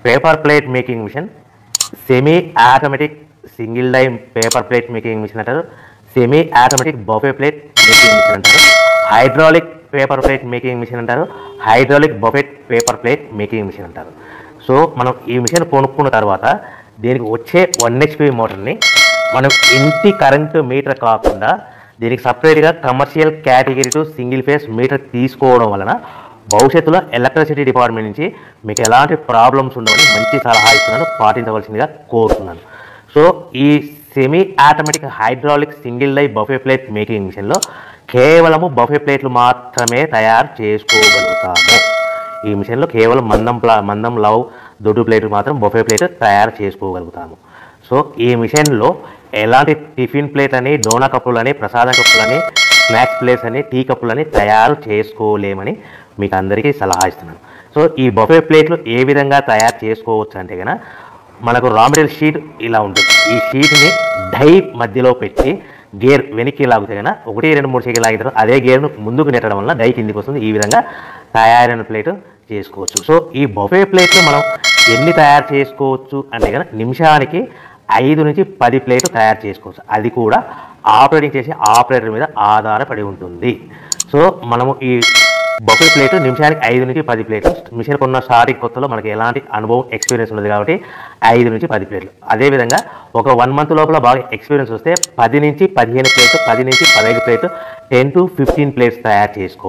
Paper plate making machine, semi automatic single die paper plate making machine అంటారు, semi automatic buffet plate making machine అంటారు, hydraulic paper plate making machine అంటారు, hydraulic buffet paper plate making machine అంటారు. So మనం ఈ machine కొనుక్కున్న తర్వాత దీనికి వచ్చే 1 HP మోటార్ని మనం ఇంటి కరెంటు మీటర్ కాకుండా దీనికి సపరేట్గా commercial category to single phase metre తీసుకోవడం వలన భవిష్యత్తులో ఎలక్ట్రిసిటీ డిపార్ట్మెంట్ నుంచి మీకు ఎలాంటి ప్రాబ్లమ్స్ ఉండవని మంచి సలహా ఇస్తున్నాను, పాటించవలసిందిగా కోరుతున్నాను. సో ఈ semi automatic hydraulic single die buffet plate making మిషన్లో కేవలము బఫే ప్లేట్లు మాత్రమే తయారు చేసుకోగలుగుతాము. ఈ మిషన్లో కేవలం మందం లవ్ దొడ్డు ప్లేట్లు మాత్రం బఫే ప్లేట్ తయారు చేసుకోగలుగుతాము. సో ఈ మిషన్లో ఎలాంటి టిఫిన్ ప్లేట్ అని, డోనా కప్పులని, ప్రసాదం కప్పులని, స్నాక్స్ ప్లేట్స్ అని, టీ కప్పులని తయారు చేసుకోలేమని మీకు అందరికీ సలహా ఇస్తున్నాను. సో ఈ బఫే ప్లేట్లు ఏ విధంగా తయారు చేసుకోవచ్చు అంటే కనుక మనకు రా మెటీరియల్ షీట్ ఇలా ఉంటుంది. ఈ షీట్ని డై మధ్యలో పెట్టి గేర్ వెనక్కి లాగితే కనుక 1, 2, 3 సెకండ్లు లాగితే అదే గేర్ను ముందుకు నెట్టడం వల్ల డై కిందికి వస్తుంది. ఈ విధంగా తయారైన ప్లేట్ చేసుకోవచ్చు. సో ఈ బఫే ప్లేట్లు మనం ఎన్ని తయారు చేసుకోవచ్చు అంటే కనుక నిమిషానికి 5 నుంచి 10 ప్లేట్లు తయారు చేసుకోవచ్చు. అది కూడా ఆపరేటింగ్ చేసే ఆపరేటర్ మీద ఆధారపడి ఉంటుంది. సో మనము ఈ బఫే ప్లేట్ నిమిషానికి 5 నుంచి 10 ప్లేట్లు. మిషన్ కొన్న స్టార్టింగ్ కొత్తలో మనకి ఎలాంటి అనుభవం ఎక్స్పీరియన్స్ ఉన్నది కాబట్టి 5 నుంచి 10 ప్లేట్లు. అదేవిధంగా ఒక 1 మంత్ లోపల బాగా ఎక్స్పీరియన్స్ వస్తే 10 నుంచి 15 ప్లేట్లు, 10 నుంచి 15 ప్లేట్లు, 10 to 15 ప్లేట్స్ తయారు చేసుకోవచ్చు.